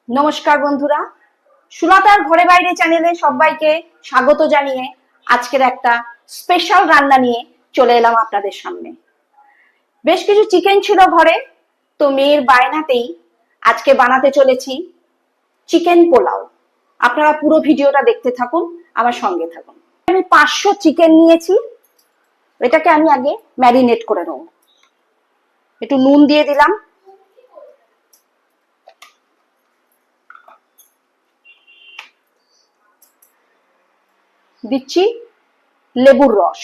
নমস্কার বন্ধুরা, সুলতার ঘরে বাইরে চ্যানেলে সবাইকে স্বাগত জানিয়ে আজকের একটা স্পেশাল রান্না নিয়ে চলে এলাম আপনাদের সামনে। বেশ কিছু চিকেন ছিল ঘরে, তো মেয়ের বায়নাতেই আজকে বানাতে চলেছি চিকেন পোলাও। আপনারা পুরো ভিডিওটা দেখতে থাকুন, আমার সঙ্গে থাকুন। আমি 500 চিকেন নিয়েছি, এটাকে আমি আগে ম্যারিনেট করে নেব। একটু নুন দিয়ে দিলাম, দিচ্ছি লেবুর রস,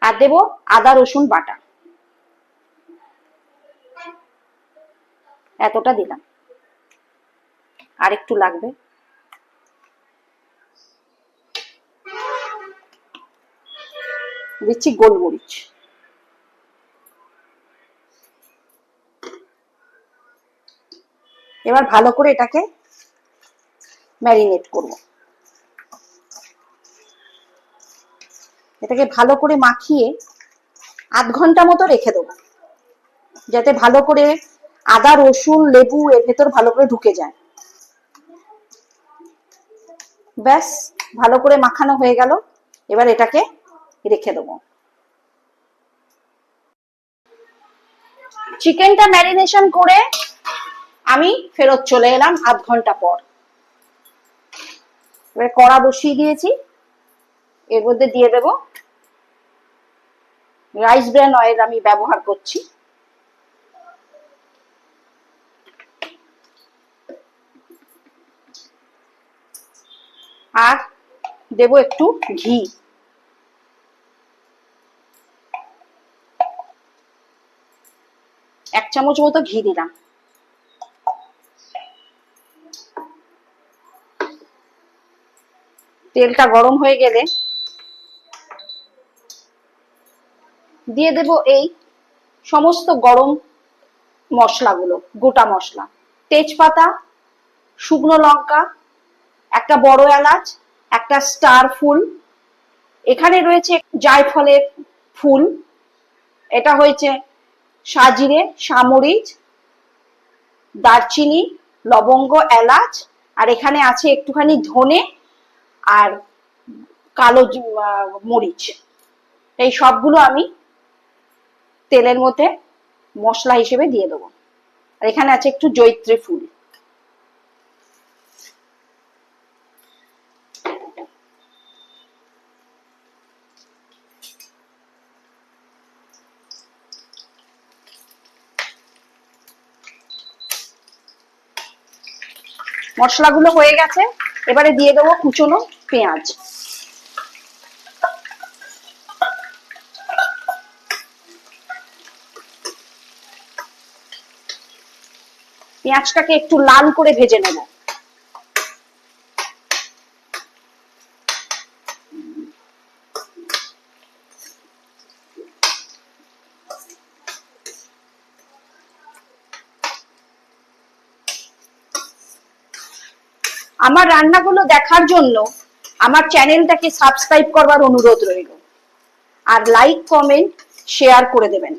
আর দেব আদা রসুন বাটা, এতটা দিলাম, আর একটু লাগবে। দিচ্ছি গোলমরিচ, এবার ভালো করে এটাকে ম্যারিনেট করব। এটাকে ভালো করে মাখিয়ে আধ ঘন্টা মতো রেখে দেবো, যাতে ভালো করে আদা রসুন লেবু এর ভেতর ভালো করে ঢুকে যায়। ব্যাস, ভালো করে মাখানো হয়ে গেল, এবার এটাকে রেখে দেবো। চিকেনটা ম্যারিনেশন করে আমি ফেরত চলে এলাম আধ ঘন্টা পর। এবার কড়া বসিয়ে দিয়েছি, এর মধ্যে দিয়ে দেব রাইস ব্র্যান অয়েল, আমি ব্যবহার করছি। আর দেব একটু ঘি, এক চামচ মতো ঘি দিলাম। তেলটা গরম হয়ে গেলে দিয়ে দেব এই সমস্ত গরম মশলাগুলো, গোটা মশলা, তেজপাতা, শুকনো লঙ্কা, একটা বড় এলাচ, একটা স্টার ফুল, এখানে রয়েছে জায়ফলের ফুল, এটা হয়েছে সাজিরে, সামরিচ, দারচিনি, লবঙ্গ, এলাচ, আর এখানে আছে একটুখানি ধনে আর কালো মরিচ। এই সবগুলো আমি তেলের মধ্যে মশলা হিসেবে দিয়ে দেবো। আর এখানে আছে একটু জয়িত্রী ফুল। মশলাগুলো হয়ে গেছে, এবারে দিয়ে দেবো কুচনো পেঁয়াজ। পেঁয়াজটাকে একটু লাল করে ভেজে নেব। আমার রান্নাগুলো দেখার জন্য আমার চ্যানেলটাকে সাবস্ক্রাইব করবার অনুরোধ রইল, আর লাইক কমেন্ট শেয়ার করে দেবেন।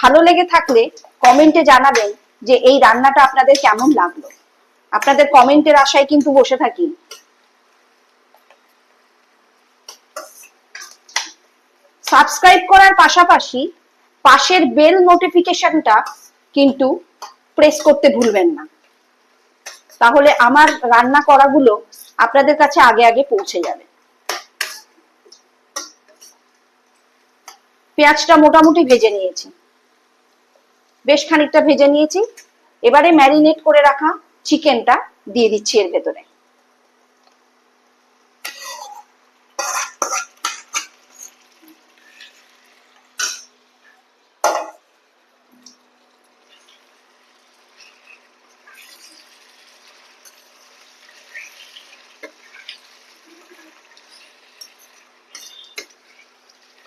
ভালো লেগে থাকলে কমেন্টে জানাবেন যে এই রান্নাটা আপনাদের কেমন লাগলো। আপনাদের কমেন্টের আশায় কিন্তু বসে থাকি। সাবস্ক্রাইব করার পাশাপাশি পাশের বেল নোটিফিকেশনটা কিন্তু প্রেস করতে ভুলবেন না, তাহলে আমার রান্না করাগুলো আপনাদের কাছে আগে আগে পৌঁছে যাবে। পেঁয়াজটা মোটামুটি ভেজে নিয়েছি, বেশ খানিকটা ভেজে নিয়েছি। এবারে ম্যারিনেট করে রাখা চিকেনটা দিয়ে দিচ্ছি এর ভেতরে।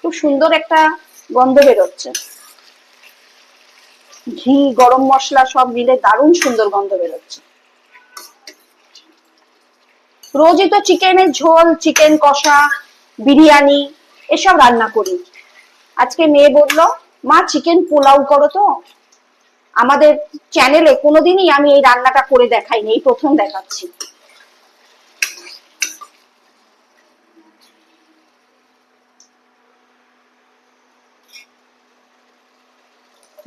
খুব সুন্দর একটা গন্ধ বেরোচ্ছে। ঘি, গরম মশলা সব মিলে দারুণ সুন্দর গন্ধ বেরোচ্ছে। রোজই তো চিকেনের ঝোল, চিকেন কষা, বিরিয়ানি এসব রান্না করি। আজকে মেয়ে বললো মা চিকেন পোলাও করো তো। আমাদের চ্যানেলে কোনোদিনই আমি এই রান্নাটা করে দেখাইনি, এই প্রথম দেখাচ্ছি।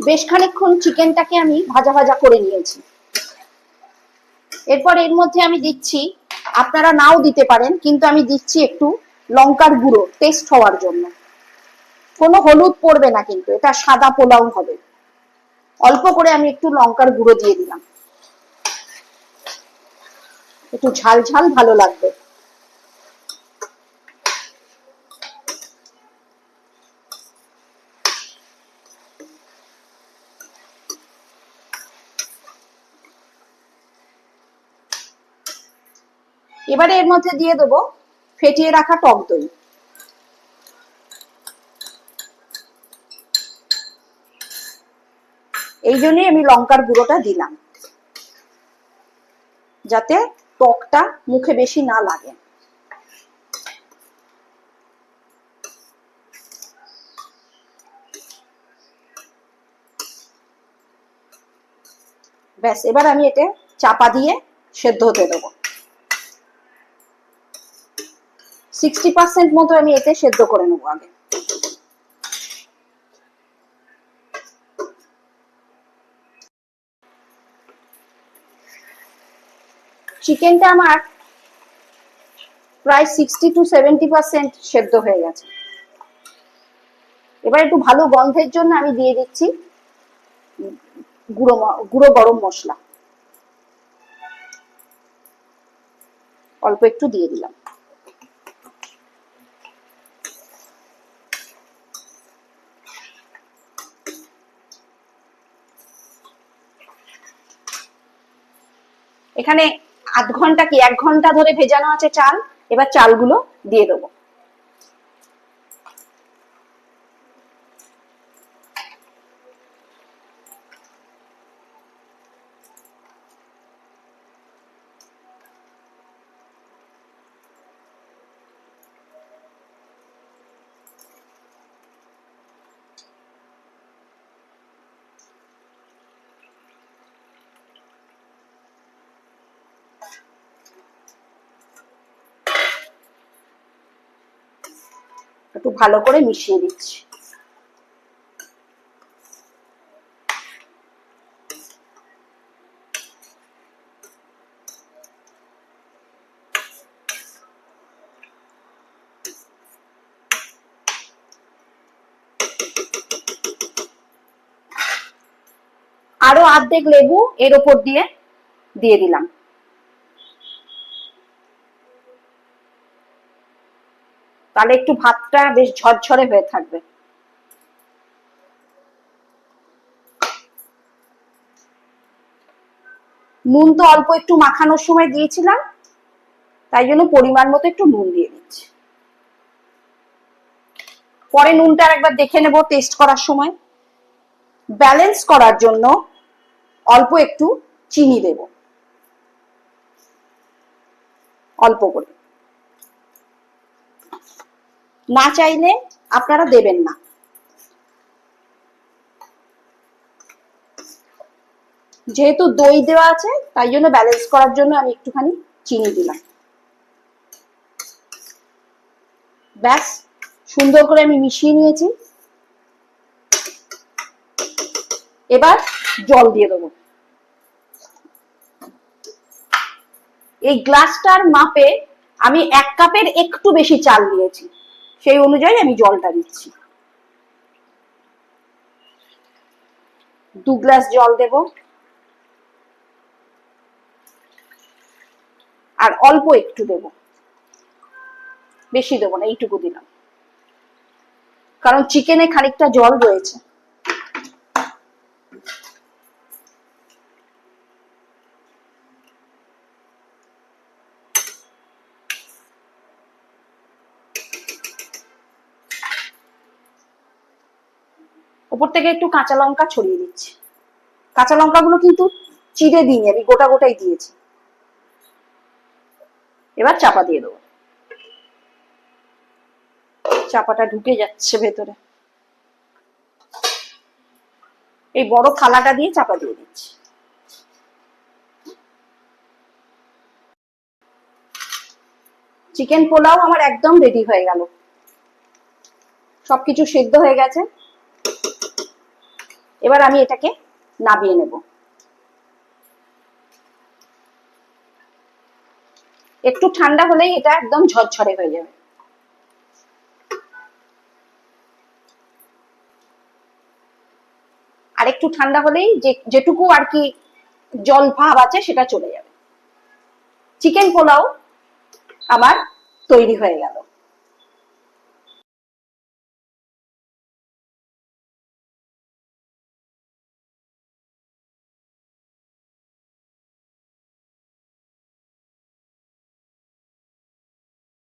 বেশ খানিকক্ষণ চিকেনটাকে আমি ভাজা ভাজা করে নিয়েছি। এরপর এর মধ্যে আমি দিচ্ছি, আপনারা নাও দিতে পারেন, কিন্তু আমি দিচ্ছি একটু লঙ্কার গুঁড়ো টেস্ট হওয়ার জন্য। কোনো হলুদ পড়বে না, কিন্তু এটা সাদা পোলাও হবে। অল্প করে আমি একটু লঙ্কার গুঁড়ো দিয়ে দিলাম, একটু ঝাল ঝাল ভালো লাগবে। এবারে এর মধ্যে দিয়ে দেবো ফেটিয়ে রাখা টক দই। এই জন্যই আমি লঙ্কার গুঁড়োটা দিলাম, যাতে টকটা মুখে বেশি না লাগে। ব্যাস, এবার আমি এটা চাপা দিয়ে সেদ্ধ হতে দেবো। 60% মতো আমি এতে সেদ্ধ করে নেবো আগে। চিকেনটা আমার প্রায় 60 to 70% সেদ্ধ হয়ে গেছে। এবার একটু ভালো গন্ধের জন্য আমি দিয়ে দিচ্ছি গুঁড়ো গরম মশলা, অল্প একটু দিয়ে দিলাম। এখানে আধ ঘন্টা কি 1 ঘন্টা ধরে ভেজানো আছে চাল। এবার চালগুলো দিয়ে দেবো। একটু ভালো করে মিশিয়ে দিচ্ছি। আরো অর্ধেক লেবু এর ওপর দিয়ে দিলাম। তাহলে একটু ভাতটা বেশ ঝরঝরে হয়ে থাকবে। নুন তো অল্প একটু মাখানোর সময় দিয়েছিলাম, তাই জন্য পরিমাণ মতো একটু নুন দিয়ে দিচ্ছি। পরে নুনটা একবার দেখে নেব টেস্ট করার সময়। ব্যালেন্স করার জন্য অল্প একটু চিনি দেব, অল্প করে। না চাইলে আপনারা দেবেন না। যেহেতু দই দেওয়া আছে, তাই জন্য ব্যালেন্স করার জন্য আমি একটুখানি চিনি দিলাম। ব্যাস, সুন্দর করে আমি মিশিয়ে নিয়েছি। এবার জল দিয়ে দেবো। এই গ্লাসটার মাপে আমি 1 কাপের একটু বেশি চাল নিয়েছি, সেই অনুযায়ী আমি জলটা দিচ্ছি। 2 গ্লাস জল দেব, আর অল্প একটু দেব, বেশি দেবো না, এইটুকু দিলাম, কারণ চিকেনে খানিকটা জল রয়েছে। উপর থেকে একটু কাঁচা লঙ্কা ছড়িয়ে দিচ্ছি। কাঁচা লঙ্কাগুলো কিন্তু চিড়ে দিইনি, আমি গোটা গোটাই দিয়েছি। এবার চাপা দিয়ে দেবো। চাপাটা ঢুকে যাচ্ছে ভেতরে, এই বড় থালাটা দিয়ে চাপা দিয়ে দিচ্ছি। চিকেন পোলাও আমার একদম রেডি হয়ে গেল, সবকিছু সেদ্ধ হয়ে গেছে। এবার আমি এটাকে নামিয়ে নেব। একটু ঠান্ডা হলেই এটা একদম ঝরঝরে হয়ে যাবে। আর একটু ঠান্ডা হলেই যেটুকু আর কি জল ভাব আছে সেটা চলে যাবে। চিকেন পোলাও আমার তৈরি হয়ে গেল।